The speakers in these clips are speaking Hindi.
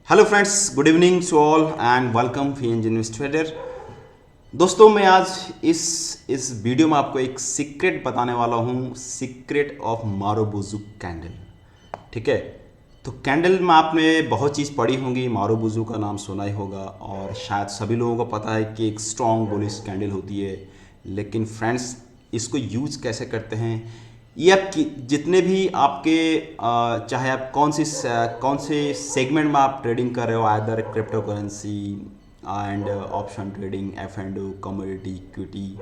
Hello friends, good evening to all and welcome fee investor. दोस्तों, मैं आज इस वीडियो में आपको एक सीक्रेट बताने वाला हूँ, सीक्रेट ऑफ मारुबुजु कैंडल। ठीक है, तो कैंडल में आपने बहुत चीज़ पढ़ी होंगी, मारुबुजु का नाम सुना ही होगा और शायद सभी लोगों को पता है कि एक स्ट्रॉन्ग बुलिश कैंडल होती है। लेकिन फ्रेंड्स, इसको यूज कैसे करते हैं, ये आप जितने भी आपके चाहे आप कौन से सेगमेंट में आप ट्रेडिंग कर रहे हो, either crypto currency and option trading, F and commodity, equity,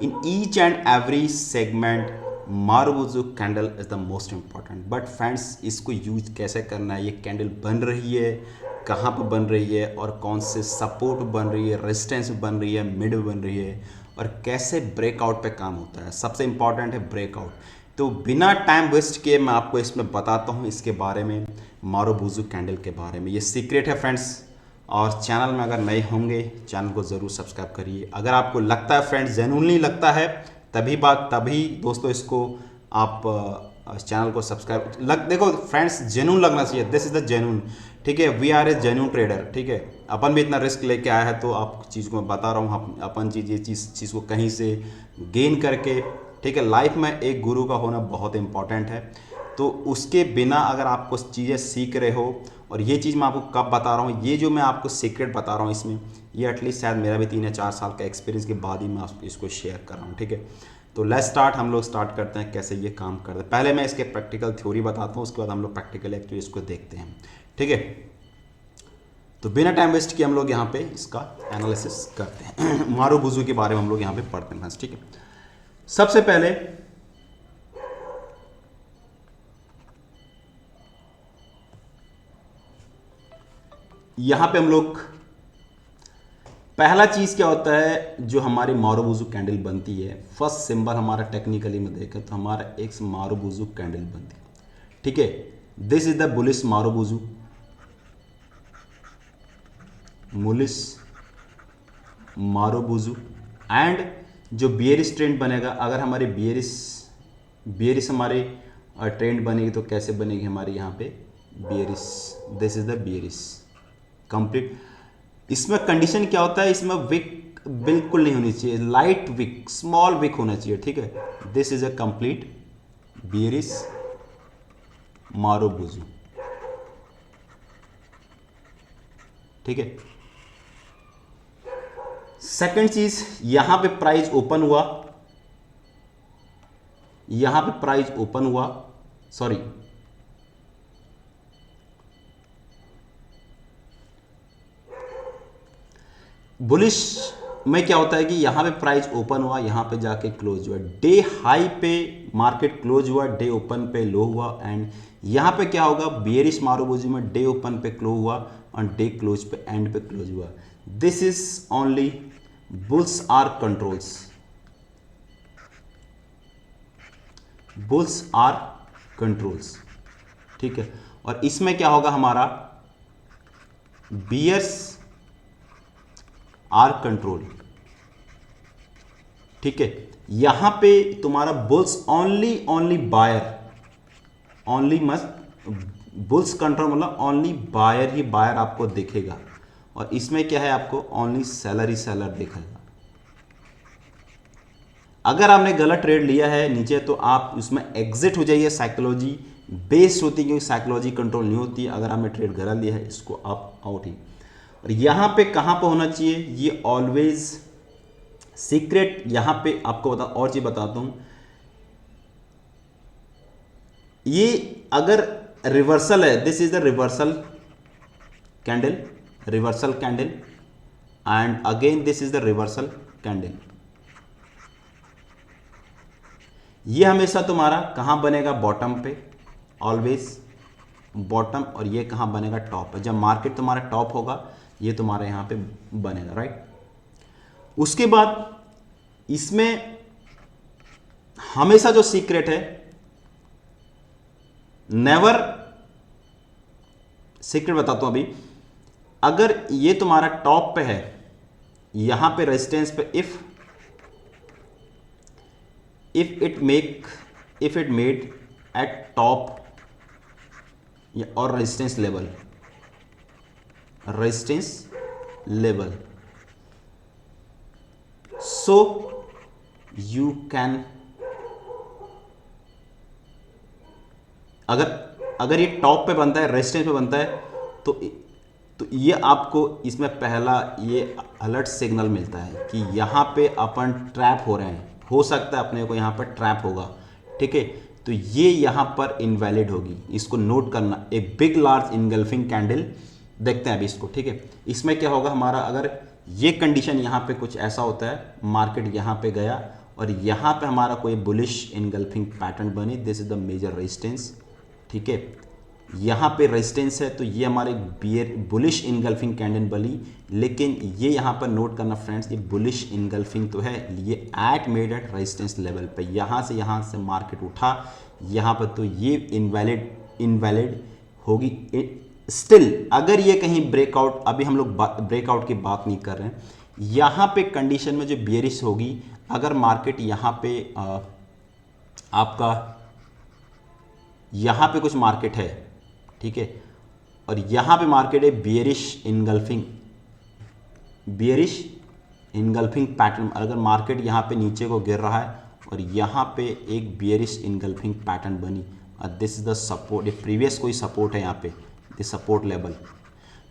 in each and every segment marubozu candle is the most important. But friends, इसको यूज कैसे करना है, ये कैंडल बन रही है कहाँ पर बन रही है और कौन से सपोर्ट बन रही है, रेजिस्टेंस बन रही है, मिड बन रही है और कैसे ब्रेकआउट पे काम होता है। सबसे इंपॉर्टेंट है ब्रेकआउट। तो बिना टाइम वेस्ट किए मैं आपको इसमें बताता हूँ इसके बारे में, मारुबुजु कैंडल के बारे में। ये सीक्रेट है फ्रेंड्स। और चैनल में अगर नए होंगे, चैनल को ज़रूर सब्सक्राइब करिए। अगर आपको लगता है फ्रेंड्स, जेन्युइनली लगता है, तभी दोस्तों इसको आप चैनल को सब्सक्राइब देखो फ्रेंड्स, जेन्युइन लगना चाहिए। This is the genuine. ठीक है, we are a genuine trader. ठीक है, अपन भी इतना रिस्क लेके आया है, तो आप चीज़ को मैं बता रहा हूँ। अपन चीज़ ये चीज़ को कहीं से गेन करके, ठीक है, लाइफ में एक गुरु का होना बहुत इंपॉर्टेंट है। तो उसके बिना अगर आप कुछ चीज़ें सीख रहे हो, और ये चीज़ मैं आपको कब बता रहा हूँ, ये जो मैं आपको सीक्रेट बता रहा हूँ इसमें, ये एटलीस्ट शायद मेरा भी 3 या 4 साल का एक्सपीरियंस के बाद ही मैं इसको शेयर कर रहा हूँ। ठीक है, तो लेट्स स्टार्ट। हम लोग स्टार्ट करते हैं कैसे ये काम करते हैं। पहले मैं इसके प्रैक्टिकल थ्योरी बताता हूँ, उसके बाद हम लोग प्रैक्टिकल एक्चुअली इसको देखते हैं। ठीक है, तो बिना टाइम वेस्ट किए हम लोग यहाँ पे इसका एनालिसिस करते हैं। मारुबुजु के बारे में हम लोग यहाँ पे पढ़ते हैं। ठीक है, सबसे पहले यहां पे हम लोग, पहला चीज क्या होता है जो हमारी मारुबुजु कैंडल बनती है, फर्स्ट सिंबल हमारा टेक्निकली में देखें तो हमारा एक मारुबुजु कैंडल बनती है। ठीक है, this is the bullish marubozu, bullish marubozu. And जो बियरिश ट्रेंड बनेगा, अगर हमारे बियरिश हमारे ट्रेंड बनेगी तो कैसे बनेगी हमारी यहाँ पे bearish. This is the bearish complete. इसमें कंडीशन क्या होता है, इसमें विक बिल्कुल नहीं होनी चाहिए, लाइट विक, स्मॉल विक होना चाहिए। ठीक है, this is a complete bearish marubozu. ठीक है, सेकंड चीज, यहां पे प्राइस ओपन हुआ, यहां पे प्राइस ओपन हुआ, सॉरी, बुलिश में क्या होता है कि यहां पे प्राइस ओपन हुआ, यहां पे जाके क्लोज हुआ, डे हाई पे मार्केट क्लोज हुआ, डे ओपन पे लो हुआ। एंड यहां पे क्या होगा, बियरिश मारुबुजु में डे ओपन पे क्लोज हुआ और डे क्लोज पे एंड पे क्लोज हुआ। This is only bulls are controls, bulls are controls. ठीक है, और इसमें क्या होगा हमारा, बियर्स आर कंट्रोल। ठीक है, यहां पे तुम्हारा bulls only buyer, only must bulls control मतलब ओनली बायर ही बायर आपको दिखेगा, और इसमें क्या है, आपको ओनली सेलर ही सेलर दिखेगा। अगर आपने गलत ट्रेड लिया है नीचे, तो आप उसमें एग्जिट हो जाइए। साइकोलॉजी बेस्ड होती है, क्योंकि साइकोलॉजी कंट्रोल नहीं होती। अगर आपने ट्रेड गलत लिया है, इसको आप आउट ही। और यहां पे कहां पे होना चाहिए, ये ऑलवेज सीक्रेट। यहां पे आपको और चीज बताता हूं, ये अगर रिवर्सल है, this is the reversal candle, reversal candle, and again this is the reversal candle. ये हमेशा तुम्हारा कहां बनेगा, बॉटम पे, ऑलवेज बॉटम। और ये कहां बनेगा, टॉप पे। जब मार्केट तुम्हारा टॉप होगा, ये तुम्हारे यहां पे बनेगा, राइट। उसके बाद इसमें हमेशा जो सीक्रेट है, नेवर, सीक्रेट बताता हूं अभी, अगर ये तुम्हारा टॉप पे है, यहां पे रेजिस्टेंस पे, if it made at top और resistance level, resistance level, so you can, अगर ये टॉप पे बनता है, रेजिस्टेंस पे बनता है, तो ये आपको इसमें पहला ये अलर्ट सिग्नल मिलता है कि यहाँ पे अपन ट्रैप हो रहे हैं, हो सकता है अपने को यहाँ पर ट्रैप होगा, ठीक है। तो ये यहाँ पर इनवैलिड होगी, इसको नोट करना। एक बिग लार्ज इनगल्फिंग कैंडल देखते हैं अभी इसको, ठीक है। इसमें क्या होगा हमारा, अगर ये कंडीशन यहाँ पे कुछ ऐसा होता है, मार्केट यहाँ पे गया और यहाँ पे हमारा कोई बुलिश इनगल्फिंग पैटर्न बनी, this is the major resistance, ठीक है। यहाँ पे रेजिस्टेंस है तो ये हमारे बियर बुलिश इनगल्फिंग कैंडल बनी, लेकिन ये यहाँ पर नोट करना फ्रेंड्स, ये बुलिश इनगल्फिंग तो है, ये at made at resistance level पे, यहाँ से मार्केट उठा यहाँ पर, तो ये इनवैलिड होगी। स्टिल अगर ये कहीं ब्रेकआउट, अभी हम लोग ब्रेकआउट की बात नहीं कर रहे हैं, यहाँ पे कंडीशन में जो बियरिश होगी, अगर मार्केट यहाँ पे आपका यहाँ पे कुछ मार्केट है, ठीक है, और यहाँ पे मार्केट है बियरिश इनगल्फिंग पैटर्न, अगर मार्केट यहाँ पे नीचे को गिर रहा है और यहाँ पे एक बियरिश इनगल्फिंग पैटर्न बनी, दिस इज द सपोर्ट, ये प्रीवियस कोई सपोर्ट है यहाँ पे, दिस सपोर्ट लेवल,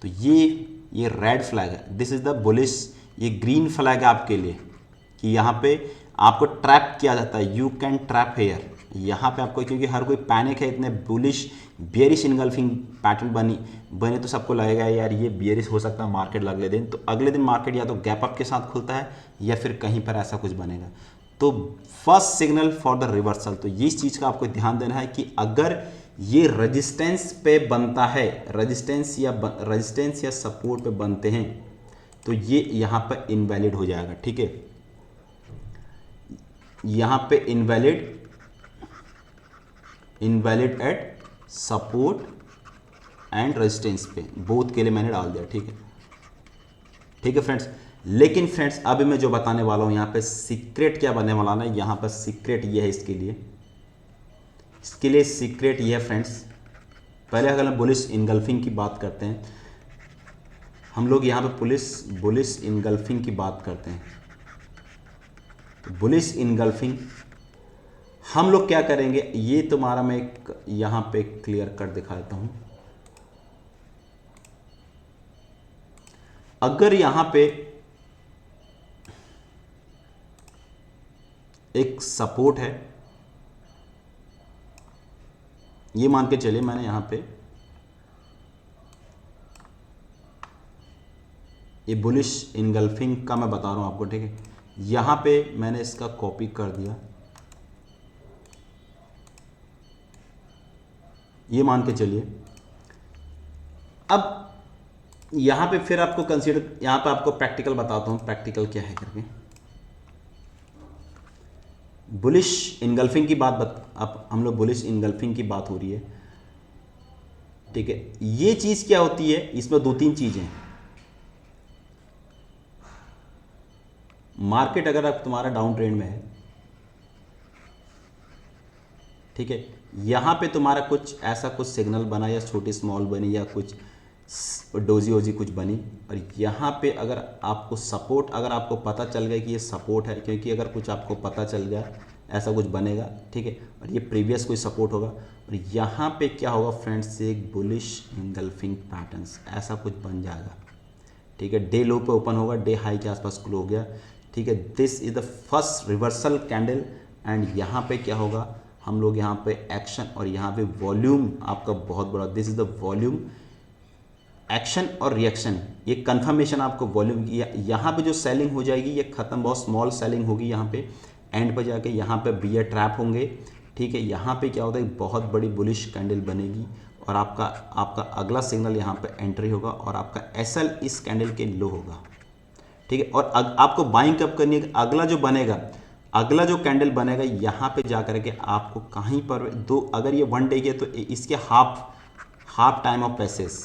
तो ये रेड फ्लैग है, दिस इज द बुलिश, ये ग्रीन फ्लैग है आपके लिए कि यहाँ पे आपको ट्रैप किया जाता है, यू कैन ट्रैप हेयर, यहाँ पे आपको, क्योंकि हर कोई पैनिक है, इतने बुलिश बियरिश इनगल्फिंग पैटर्न बने तो सबको लगेगा यार ये बियरिश हो सकता है मार्केट अगले दिन, तो अगले दिन मार्केट या तो गैप अप के साथ खुलता है या फिर कहीं पर ऐसा कुछ बनेगा। तो first signal for the reversal, तो ये इस चीज़ का आपको ध्यान देना है कि अगर ये रेजिस्टेंस पे बनता है, रेजिस्टेंस या सपोर्ट पे बनते हैं, तो ये यहाँ पर इनवैलिड हो जाएगा, ठीक है। यहाँ पे invalid eight support and resistance पे, बोथ के लिए मैंने डाल दिया, ठीक है फ्रेंड्स। लेकिन फ्रेंड्स अभी मैं जो बताने वाला हूँ यहाँ पे सीक्रेट क्या बनने वाला है, यहाँ पर सीक्रेट ये है, इसके लिए सीक्रेट ये है फ्रेंड्स। पहले अगर हम बुलिश इनगल्फिंग की बात करते हैं, हम लोग यहाँ पे बुलिश इनगल्फिंग की बात करते हैं, तो बुलिश इनगल्फिंग हम लोग क्या करेंगे, ये तुम्हारा मैं एक यहाँ पे क्लियर कर दिखा देता हूँ। अगर यहाँ पे एक सपोर्ट है, ये मान के चलिए मैंने यहाँ पे ये बुलिश इनगल्फिंग का मैं बता रहा हूँ आपको, ठीक है। यहाँ पे मैंने इसका कॉपी कर दिया, ये मान के चलिए। अब यहाँ पे फिर आपको कंसीडर, यहाँ पे आपको प्रैक्टिकल बताता हूँ, प्रैक्टिकल क्या है करके। बुलिश इनगल्फिंग की अब हम लोग बुलिश इनगल्फिंग की बात हो रही है, ठीक है। ये चीज़ क्या होती है, इसमें दो तीन चीज़ें, मार्केट अगर आप तुम्हारा डाउन ट्रेंड में है, ठीक है, यहाँ पे तुम्हारा कुछ ऐसा कुछ सिग्नल बना या छोटी स्मॉल बनी या कुछ डोजी वोजी कुछ बनी, और यहाँ पे अगर आपको सपोर्ट, अगर आपको पता चल गया कि ये सपोर्ट है, क्योंकि अगर कुछ आपको पता चल गया ऐसा कुछ बनेगा, ठीक है, और ये प्रीवियस कोई सपोर्ट होगा, और यहाँ पे क्या होगा फ्रेंड्स, एक बुलिश इनगल्फिंग पैटर्न्स ऐसा कुछ बन जाएगा, ठीक है। डे लो पे ओपन होगा, डे हाई के आसपास क्लोज हो गया, ठीक है। This is the first reversal candle, and यहाँ पे क्या होगा, हम लोग यहाँ पे एक्शन और यहाँ पे वॉल्यूम आपका बहुत बड़ा, this is the volume, action और रिएक्शन, ये कंफर्मेशन आपको वॉल्यूम की, यहाँ पे जो सेलिंग हो जाएगी ये खत्म, बहुत स्मॉल सेलिंग होगी यहाँ पे, एंड पे जाके यहाँ पे बियर ट्रैप होंगे, ठीक है। यहाँ पे क्या होता है, बहुत बड़ी बुलिश कैंडल बनेगी और आपका अगला सिग्नल यहाँ पे एंट्री होगा और आपका एसएल इस कैंडल के लो होगा, ठीक है। और आपको बाइंग कब करनी है, अगला जो कैंडल बनेगा यहाँ पे जा करके आपको कहीं पर दो, अगर ये 1 डे के तो इसके हाफ टाइम ऑफ पैसेज,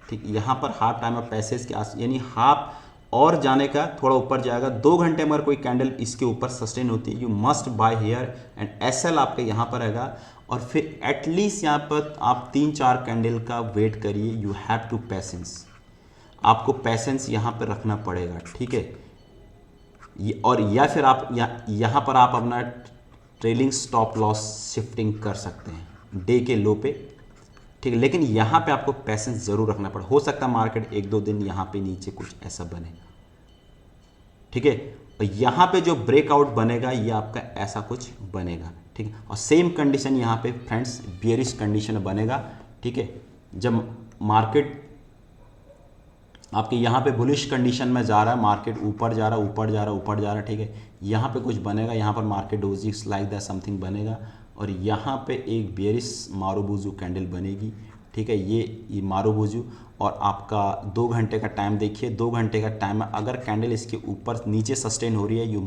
ठीक, यहाँ पर हाफ टाइम ऑफ पैसेज के आस, यानी हाफ और जाने का थोड़ा ऊपर जाएगा, 2 घंटे में कोई कैंडल इसके ऊपर सस्टेन होती है, you must buy here, and SL आपके यहाँ पर रहेगा, और फिर एटलीस्ट यहाँ पर आप 3-4 कैंडल का वेट करिए, यू हैव टू पेशेंस। आपको पैसेंस यहाँ पे रखना पड़ेगा, ठीक है। और या फिर आप यहाँ पर आप अपना ट्रेलिंग स्टॉप लॉस शिफ्टिंग कर सकते हैं डे के लो पे, ठीक है। लेकिन यहाँ पे आपको पैसेंस ज़रूर रखना पड़ेगा। हो सकता है मार्केट एक दो दिन यहाँ पे नीचे कुछ ऐसा बने, ठीक है। और यहाँ पे जो ब्रेकआउट बनेगा ये आपका ऐसा कुछ बनेगा, ठीक है। और सेम कंडीशन यहाँ पे फ्रेंड्स बियरिश कंडीशन बनेगा, ठीक है। जब मार्केट आपके यहाँ पे बुलिश कंडीशन में जा रहा है, मार्केट ऊपर जा रहा है, ऊपर जा रहा है, ऊपर जा रहा है, ठीक है। यहाँ पे कुछ बनेगा, यहाँ पर मार्केट डोजिक्स लाइक दैट समथिंग बनेगा, और यहाँ पे एक बेरिश मारुबुजू कैंडल बनेगी, ठीक है। ये मारुबुजू, और आपका 2 घंटे का टाइम देखिए, 2 घंटे का टाइम में अगर कैंडल इसके ऊपर नीचे सस्टेन हो रही है, you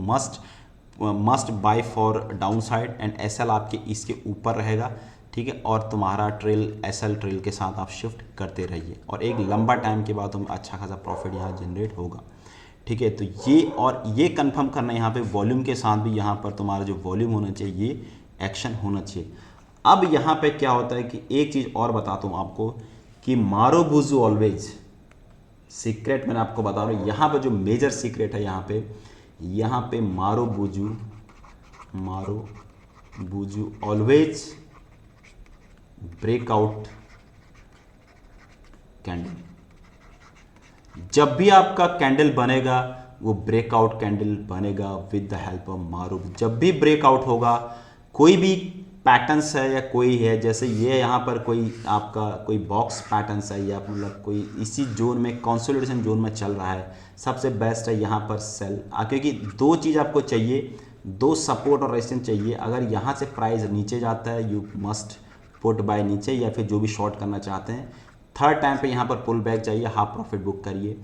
must buy for down side, and SL आपके इसके ऊपर रहेगा, ठीक है। और तुम्हारा ट्रेल एसएल ट्रेल के साथ आप शिफ्ट करते रहिए, और एक लंबा टाइम के बाद तुम्हें अच्छा खासा प्रॉफिट यहाँ जनरेट होगा, ठीक है। तो ये कंफर्म करना यहाँ पे वॉल्यूम के साथ भी, यहाँ पर तुम्हारा जो वॉल्यूम होना चाहिए ये एक्शन होना चाहिए। अब यहाँ पे क्या होता है कि एक चीज़ और बताता हूँ आपको कि मारुबुजू ऑलवेज सीक्रेट मैंने आपको बता रहा हूँ। यहाँ पे जो मेजर सीक्रेट है, यहाँ पे मारुबुजू ऑलवेज ब्रेकआउट कैंडल। जब भी आपका कैंडल बनेगा वो ब्रेकआउट कैंडल बनेगा विद द हेल्प ऑफ मारुबुजू। जब भी ब्रेकआउट होगा, कोई भी पैटर्न्स है या कोई है, जैसे ये यहाँ पर कोई आपका कोई बॉक्स पैटर्न्स है, या मतलब कोई इसी जोन में कंसोलिडेशन जोन में चल रहा है, सबसे बेस्ट है यहाँ पर सेल। क्योंकि दो चीज़ आपको चाहिए, दो सपोर्ट और रेजिस्टेंस चाहिए। अगर यहाँ से प्राइस नीचे जाता है, यू मस्ट पुट बाय नीचे, या फिर जो भी शॉर्ट करना चाहते हैं। थर्ड टाइम पे यहाँ पर पुल बैक चाहिए, हाफ प्रॉफिट बुक करिए।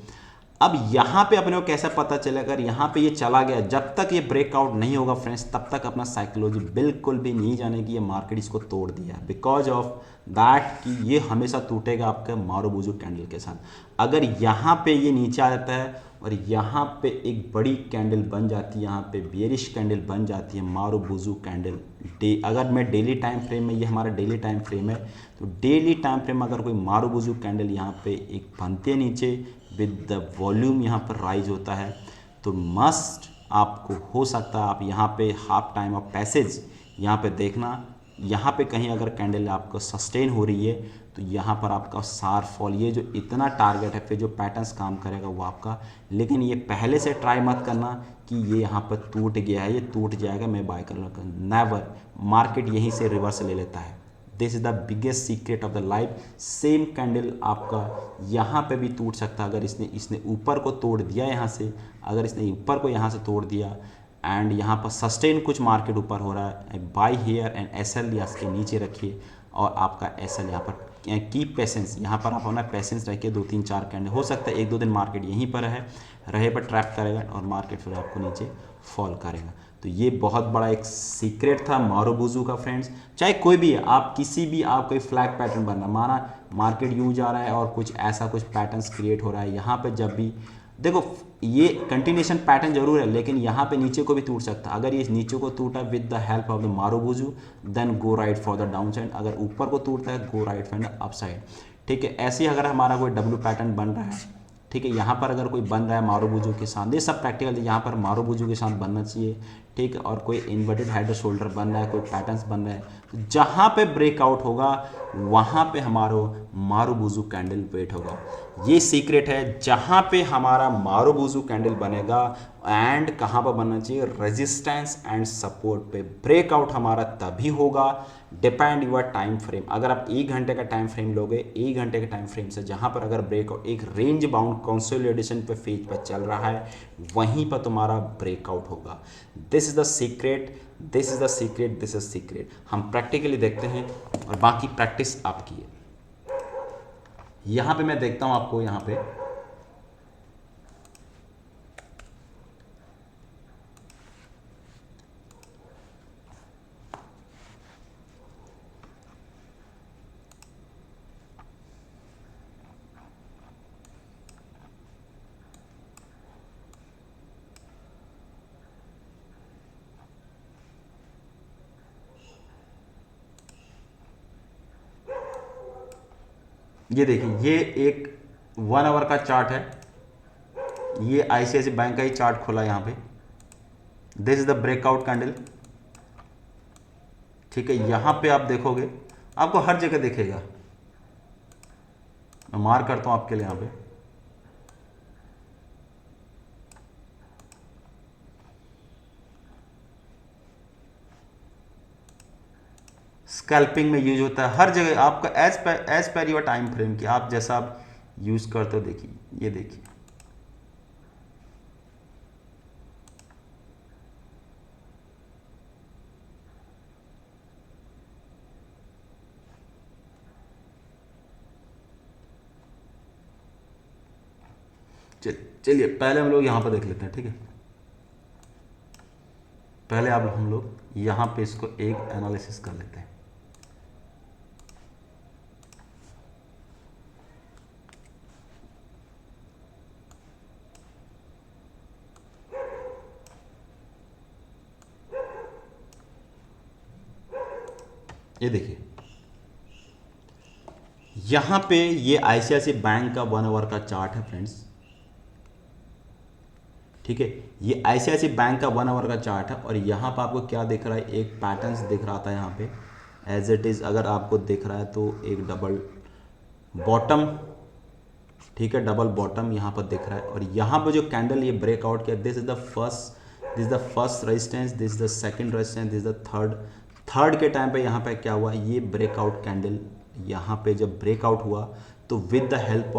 अब यहाँ पे अपने को कैसा पता चलेगा, अगर यहाँ पे ये चला गया, जब तक ये ब्रेकआउट नहीं होगा फ्रेंड्स, तब तक अपना साइकोलॉजी बिल्कुल भी नहीं जाने कि ये मार्केट इसको तोड़ दिया, बिकॉज ऑफ दैट कि ये हमेशा टूटेगा आपके मारुबुजू कैंडल के साथ। अगर यहाँ पे ये नीचे आ जाता है और यहाँ पे एक बड़ी कैंडल बन जाती है, यहाँ पे बेयरिश कैंडल बन जाती है, मारुबुजू कैंडल अगर मैं डेली टाइम फ्रेम में, ये हमारा डेली टाइम फ्रेम है, तो डेली टाइम फ्रेम में अगर कोई मारुबुजू कैंडल यहाँ पे एक बनती है नीचे विद द वॉल्यूम यहाँ पर राइज होता है, तो मस्ट आपको हो सकता है आप यहाँ पे हाफ टाइम ऑफ पैसेज यहाँ पे देखना, यहाँ पे कहीं अगर कैंडल आपको सस्टेन हो रही है तो यहाँ पर आपका शार्प फॉल, ये जो इतना टारगेट है, फिर जो पैटर्न्स काम करेगा वो आपका। लेकिन ये पहले से ट्राई मत करना कि ये यहाँ पर टूट गया है, ये टूट जाएगा, मैं बाय कर लूँगा, नेवर। मार्केट यहीं से रिवर्स ले लेता है। This is the biggest secret of the life. Same candle आपका यहाँ पे भी टूट सकता है, अगर इसने ऊपर को तोड़ दिया यहाँ से, अगर इसने ऊपर को यहाँ से तोड़ दिया एंड यहाँ पर सस्टेन कुछ मार्केट ऊपर हो रहा है, बाय हियर एंड एसएल या इसके नीचे रखिए, और आपका एसएल यहाँ पर कीप पेशेंस, यहाँ पर आप अपना पेशेंस रखिए। 2-3-4 कैंडल हो सकता है 1-2 दिन मार्केट यहीं पर रहे पर ट्रैप करेगा और मार्केट फिर आपको नीचे फॉल करेगा। तो ये बहुत बड़ा एक सीक्रेट था मारुबुजू का फ्रेंड्स। चाहे कोई भी आप किसी भी आप कोई फ्लैग पैटर्न बनना, माना मार्केट यूँ जा रहा है और कुछ ऐसा कुछ पैटर्न्स क्रिएट हो रहा है, यहाँ पे जब भी देखो ये कंटिन्यूशन पैटर्न जरूर है, लेकिन यहाँ पे नीचे को भी टूट सकता है। अगर ये नीचे को टूटा with the help of the marubozu, then go right for the down side. अगर ऊपर को टूटता है, go right for the up side, ठीक है। ऐसे ही अगर हमारा कोई डब्ल्यू पैटर्न बन रहा है, ठीक है, यहाँ पर अगर कोई बन रहा है मारुबुजू के साथ, ये सब प्रैक्टिकल यहाँ पर मारुबुजू के साथ बनना चाहिए, ठीक है। और कोई इन्वर्टेड हेड और शोल्डर बन रहा है, कोई पैटर्न्स बन रहा है, तो जहाँ पे ब्रेकआउट होगा वहाँ पे हमारा मारुबुजू कैंडल वेट होगा। ये सीक्रेट है, जहाँ पे हमारा मारुबुजू कैंडल बनेगा एंड कहाँ पर बनना चाहिए, रेजिस्टेंस एंड सपोर्ट पे। ब्रेकआउट हमारा तभी होगा, डिपेंड योर टाइम फ्रेम। अगर आप 1 घंटे का टाइम फ्रेम लोगे, 1 घंटे के टाइम फ्रेम से जहाँ पर अगर ब्रेकआउट एक रेंज बाउंड कंसोलिडेशन पे फेज पर चल रहा है, वहीं पर तुम्हारा ब्रेकआउट होगा। This is the secret, this is the secret, this is secret. हम प्रैक्टिकली देखते हैं और बाकी प्रैक्टिस आपकी है। यहाँ पे मैं देखता हूँ आपको, यहाँ पे ये देखिए, ये एक 1 आवर का चार्ट है, ये आईसीआईसीआई बैंक का ही चार्ट खुला यहाँ पे। This is the breakout candle, ठीक है। यहाँ पे आप देखोगे, आपको हर जगह दिखेगा, मैं मार्क करता हूँ आपके लिए यहाँ पे। स्कैल्पिंग में यूज होता है हर जगह आपका, as per your time frame की आप जैसा आप यूज करते हो। देखिए, ये देखिए, चलिए पहले हम लोग यहां पर देख लेते हैं, ठीक है। पहले आप हम लोग यहां पे इसको एक एनालिसिस कर लेते हैं। ये देखिए, यहां पे ये आईसीआईसीआई बैंक का 1 आवर का चार्ट है फ्रेंड्स, ठीक है। ये आईसीआईसीआई बैंक का 1 आवर का चार्ट है और यहाँ पर आपको क्या दिख रहा है, एक पैटर्न्स दिख रहा था यहाँ पे एज इट इज़। अगर आपको दिख रहा है तो एक डबल बॉटम, ठीक है, डबल बॉटम यहाँ पर दिख रहा है। और यहाँ पर जो कैंडल ये ब्रेकआउट किया, this is the first resistance, this is the second resistance, this is the third के टाइम पे यहाँ पे क्या हुआ, ये ब्रेकआउट कैंडल यहाँ पे जब ब्रेकआउट हुआ तो with the help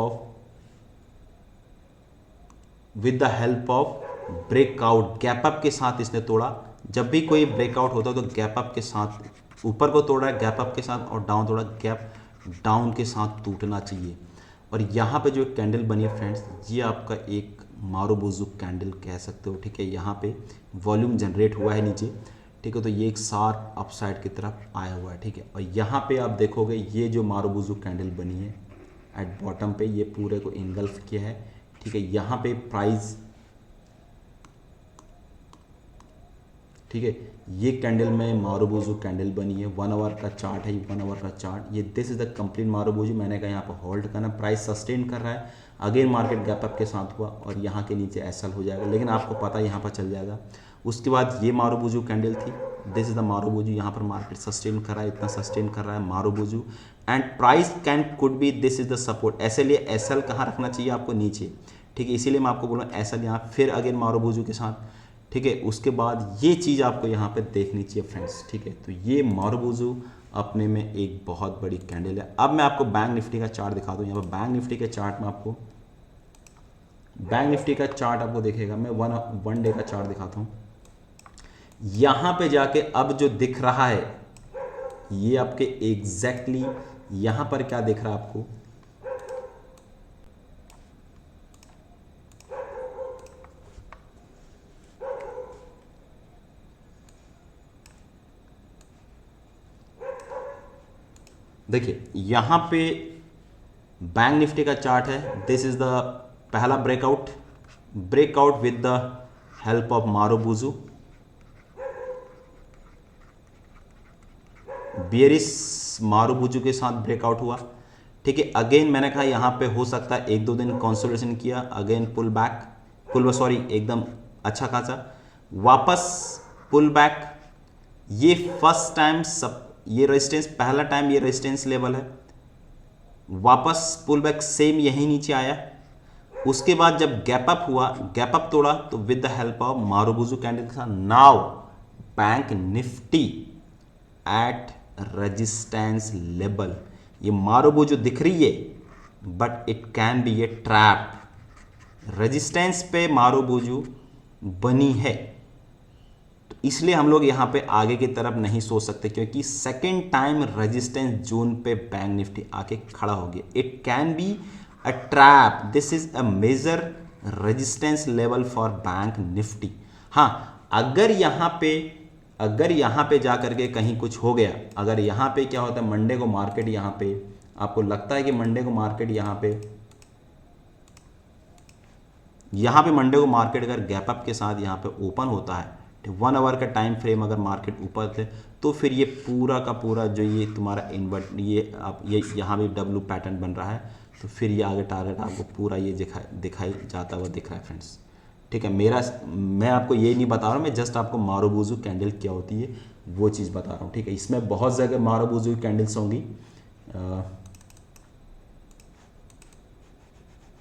of breakout gap up के साथ इसने तोड़ा। जब भी कोई ब्रेकआउट होता है तो गैपअप के साथ, ऊपर को तोड़ा है गैपअप के साथ और डाउन तोड़ा, गैप डाउन के साथ टूटना चाहिए। और यहाँ पे जो कैंडल बनी है फ्रेंड्स, ये आपका एक मारुबुजु कैंडल कह सकते हो, ठीक है। यहाँ पे वॉल्यूम जनरेट हुआ है नीचे, ठीक है, तो ये एक शार्प अपसाइड की तरफ आया हुआ है, ठीक है। और यहाँ पे आप देखोगे ये जो मारुबुजु कैंडल बनी है एट बॉटम पे, ये पूरे को इनगल्फ किया है, ठीक है। यहाँ पे प्राइस, ठीक है, ये कैंडल में मारुबुजु कैंडल बनी है, 1 आवर का चार्ट है, ये 1 आवर का चार्ट, ये दिस इज द कंप्लीट मारुबुजु। मैंने कहा यहाँ पर होल्ड करना, प्राइस सस्टेन कर रहा है, अगेन मार्केट गैपअप के साथ हुआ और यहाँ के नीचे एसएल हो जाएगा, लेकिन आपको पता है यहाँ पर चल जाएगा। उसके बाद ये मारुबुजु कैंडल थी, दिस इज द मारुबुजु, यहाँ पर मार्केट सस्टेन कर रहा है, इतना सस्टेन कर रहा है marubozu and price can could be, this is the support. ऐसे लिए एसएल कहाँ रखना चाहिए आपको, नीचे, ठीक है। इसीलिए मैं आपको बोल रहा हूँ एसएल यहाँ, फिर अगेन मारुबुजु के साथ, ठीक है। उसके बाद ये चीज़ आपको यहाँ पे देखनी चाहिए फ्रेंड्स, ठीक है। तो ये मारुबुजु अपने में एक बहुत बड़ी कैंडल है। अब मैं आपको बैंक निफ्टी का चार्ट दिखा दूँ। यहाँ पर बैंक निफ्टी के चार्ट में आपको, बैंक निफ्टी का चार्ट आपको देखेगा, मैं वन डे का चार्ट दिखाता हूँ। यहाँ पे जाके अब जो दिख रहा है ये आपके एग्जैक्टली यहाँ पर क्या दिख रहा है आपको, देखिए यहाँ पे बैंक निफ्टी का चार्ट है, दिस इज द पहला breakout with the help of marubozu, bearish marubozu के साथ ब्रेकआउट हुआ, ठीक है। अगेन मैंने कहा यहाँ पे हो सकता है 1-2 दिन कंसोलिडेशन किया, अगेन एकदम अच्छा खासा वापस पुल बैक। ये फर्स्ट टाइम ये रेजिस्टेंस, पहला टाइम ये रेजिस्टेंस लेवल है, वापस पुल बैक सेम यहीं नीचे आया। उसके बाद जब गैपअप हुआ, गैपअप तोड़ा तो with the help of marubozu candle के साथ now bank Nifty at resistance level. ये मारुबुजु दिख रही है but it can be a trap. Resistance पे मारुबुजु बनी है, तो इसलिए हम लोग यहाँ पे आगे की तरफ नहीं सोच सकते, क्योंकि सेकेंड टाइम रेजिस्टेंस जोन पे बैंक निफ्टी आके खड़ा हो गया। It can be a trap, this is a major resistance level for Bank Nifty. हाँ, अगर यहाँ पे जा करके कहीं कुछ हो गया, अगर यहाँ पे क्या होता है, मंडे को मार्केट यहाँ पे, आपको लगता है कि मंडे को मार्केट मंडे को मार्केट अगर गैपअप के साथ यहाँ पे ओपन होता है, 1 आवर का टाइम फ्रेम अगर मार्केट ऊपर थे, तो फिर ये पूरा का पूरा जो ये तुम्हारा इन्वर्ट, ये आप ये यहाँ भी डब्ल्यू पैटर्न बन रहा है, तो फिर ये आगे टारगेट आपको पूरा ये दिखाई जाता हुआ दिख रहा है फ्रेंड्स। ठीक है, मैं आपको ये नहीं बता रहा हूँ, मैं जस्ट आपको मारुबुजु कैंडल क्या होती है वो चीज़ बता रहा हूँ। ठीक है, इसमें बहुत जगह मारुबुजु कैंडल्स होंगी।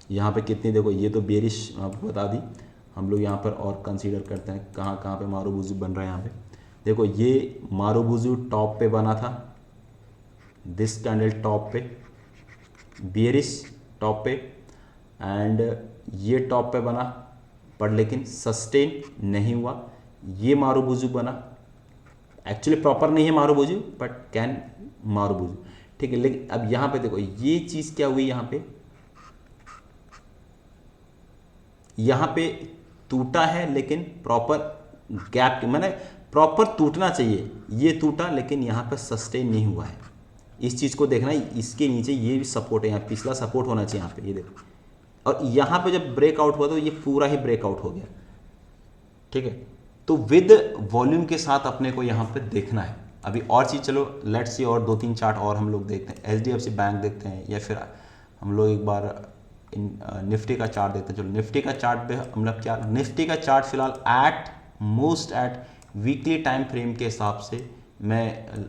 यहाँ पे कितनी, देखो ये तो बेरिश आपको बता दी। हम लोग यहाँ पर और कंसीडर करते हैं कहाँ कहाँ पे मारुबुजु बन रहा है। यहाँ पे देखो ये मारुबुजु टॉप पे बना था, दिस कैंडल टॉप पे, बेरिश टॉप पे, एंड ये टॉप पे बना पर लेकिन सस्टेन नहीं हुआ। ये मारुबुजु बना, एक्चुअली प्रॉपर नहीं है मारुबुजु बट कैन मारुबुजु। ठीक है, लेकिन अब यहाँ पे देखो ये चीज़ क्या हुई, यहाँ पे टूटा है लेकिन प्रॉपर गैप के, मैंने प्रॉपर टूटना चाहिए, ये टूटा लेकिन यहाँ पे सस्टेन नहीं हुआ है। इस चीज़ को देखना, इसके नीचे ये भी सपोर्ट है, यहाँ पिछला सपोर्ट होना चाहिए यहाँ पे, ये देखो। और यहाँ पे जब ब्रेकआउट हुआ तो ये पूरा ही ब्रेकआउट हो गया। ठीक है, तो विद वॉल्यूम के साथ अपने को यहाँ पे देखना है। अभी और चीज़, चलो लेट्स सी और 2-3 चार्ट और हम लोग देखते हैं। HDFC बैंक देखते हैं, या फिर हम लोग एक बार निफ्टी का चार्ट देखते हैं। चलो निफ्टी का चार्ट पे हम लोग क्या, निफ्टी का चार्ट फिलहाल एट वीकली टाइम फ्रेम के हिसाब से, मैं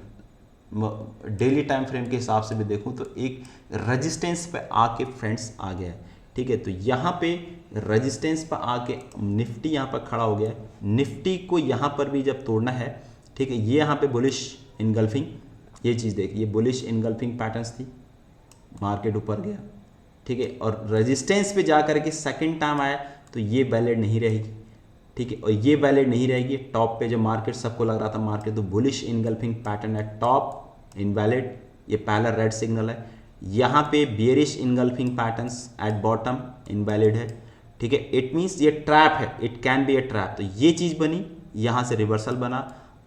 डेली टाइम फ्रेम के हिसाब से भी देखूं तो एक रेजिस्टेंस पे आके फ्रेंड्स आ गया है। ठीक है, तो यहाँ पे रेजिस्टेंस पर आके निफ्टी यहाँ पर खड़ा हो गया है। निफ्टी को यहाँ पर भी जब तोड़ना है, ठीक है, ये यहाँ पे बुलिश इनगल्फिंग, ये चीज़ देखिए, बुलिश इनगल्फिंग पैटर्न्स थी, मार्केट ऊपर गया। ठीक है, और रेजिस्टेंस पे जा करके सेकंड टाइम आया तो ये वैलिड नहीं रहेगी। ठीक है, और ये वैलिड नहीं रहेगी टॉप पे, जब मार्केट सबको लग रहा था मार्केट तो बुलिश इनगल्फिंग पैटर्न है, टॉप इनवैलिड, ये पहला रेड सिग्नल है। यहाँ पे bearish engulfing patterns at bottom invalid है। ठीक है, इट मीन्स ये ट्रैप है, it can be a trap. तो ये चीज़ बनी, यहाँ से रिवर्सल बना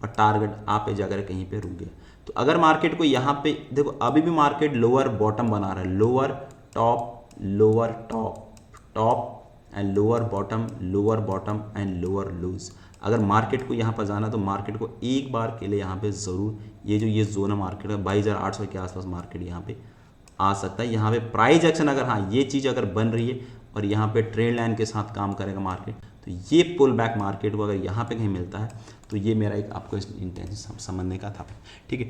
और टारगेट आप पे जाकर कहीं पे रुक गया। तो अगर मार्केट को यहाँ पे देखो, अभी भी मार्केट लोअर बॉटम बना रहा है, lower top, lower top, top and lower bottom and lower lows. अगर मार्केट को यहाँ पर जाना तो मार्केट को एक बार के लिए यहाँ पे ज़रूर ये जोन है मार्केट है 22,800 के आसपास मार्केट यहाँ पे आ सकता है। यहाँ पे प्राइस एक्शन अगर, हाँ ये चीज़ अगर बन रही है और यहाँ पे ट्रेंड लाइन के साथ काम करेगा मार्केट, तो ये पुल बैक मार्केट को अगर यहाँ पे कहीं मिलता है तो ये मेरा एक आपको इंटेंशन समझने का था। ठीक है,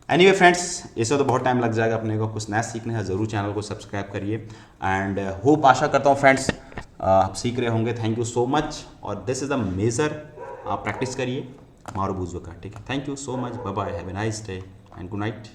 एनीवे फ्रेंड्स, इससे तो बहुत टाइम लग जाएगा, अपने को कुछ नया सीखने है, ज़रूर चैनल को सब्सक्राइब करिए। एंड होप, आशा करता हूँ फ्रेंड्स आप सीख रहे होंगे। थैंक यू सो मच, और दिस इज़ द मेजर, आप प्रैक्टिस करिए मारुबुजु का। ठीक है, thank you so much, bye bye, have a nice day and good night.